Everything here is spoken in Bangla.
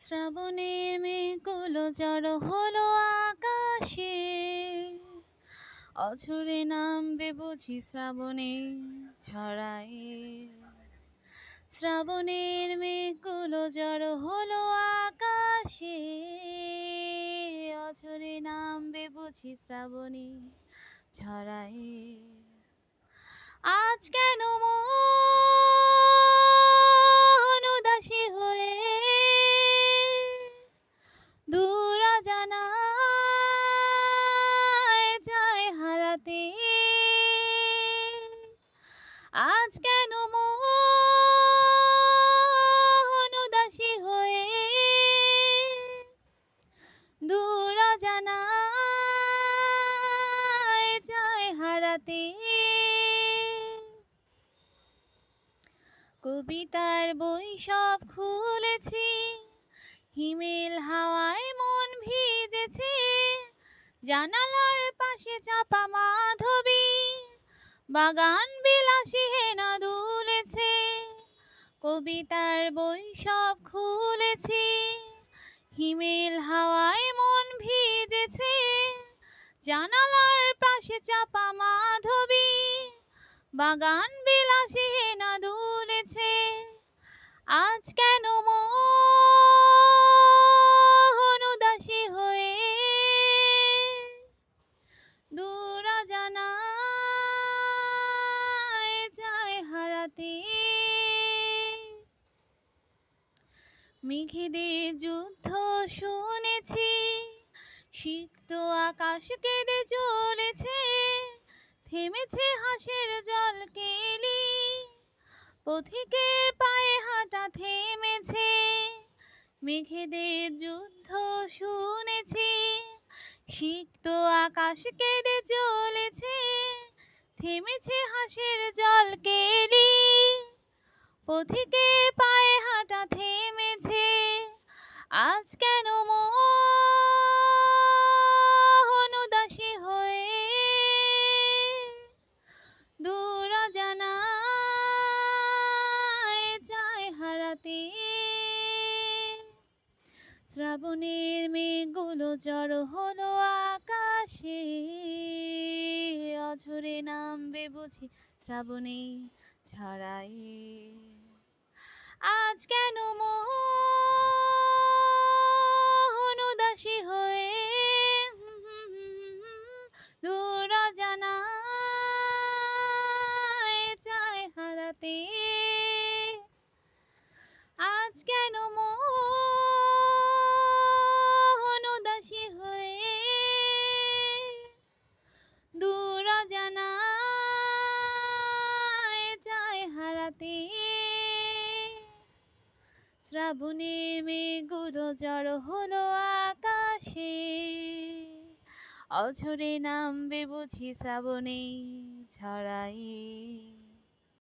শ্রাবণের মেঘগুলো জড়ো হলো আকাশে, অঝরে নামবে বুঝি শ্রাবণে ঝরায়। শ্রাবণের মেঘগুলো জড়ো হলো আকাশে, অঝরে নামবে বুঝি শ্রাবণে ঝরায়। আজ কেন মন উদাসী হয়ে দূর অজানায় যায় হারাতে। আজ কেন মন উদাসী হয়ে দূর অজানায় যায় হারাতে। কবিতার বই সব খুলেছি, হিমেল হাওয়ায় মন ভিজেছে। জানালার পাশে চাপা মাধবী, বাগান বিলাসী হেনা দুলেছে। কবিতার বই সব খুলেছি, হিমেল হাওয়ায় মন ভিজেছে। জানালার পাশে চাপা মাধবী, বাগান বিলাসী হেনা দুলেছে। আজ কেন মন উদাসী হয়ে দূর অজানায় যায় হারাতে। মেঘেদের যুদ্ধ শুনেছি, সিক্ত আকাশ কেঁদে চলেছে। থেমেছে হাসের জল কেলি, পথিকের পায়ে হাঁটা থেমেছে। মেঘেদের যুদ্ধ শুনেছি, সিক্ত আকাশ কেঁদে চলেছে। থেমেছে হাসের জল কেলি, পথিকের পায়ে হাঁটা থেমেছে। আজ কেন মন উদাসী হয়ে দূর অজানায় যায় হারাতে। শ্রাবণের মেঘগুলো জড়ো হলো আকাশে, অঝরে নামবে বুঝি শ্রাবণে ঝরায়। আজ কেন মন উদাসী হয়ে দূর অজানায় যায় হারাতে। আজ কেন মন উদাসী হয়ে দূর অজানায় যায় হারাতে। শ্রাবণের মেঘগুলো জড়ো হলো আকাশে, অঝরে নামবে বুঝি শ্রাবণে ঝরায়।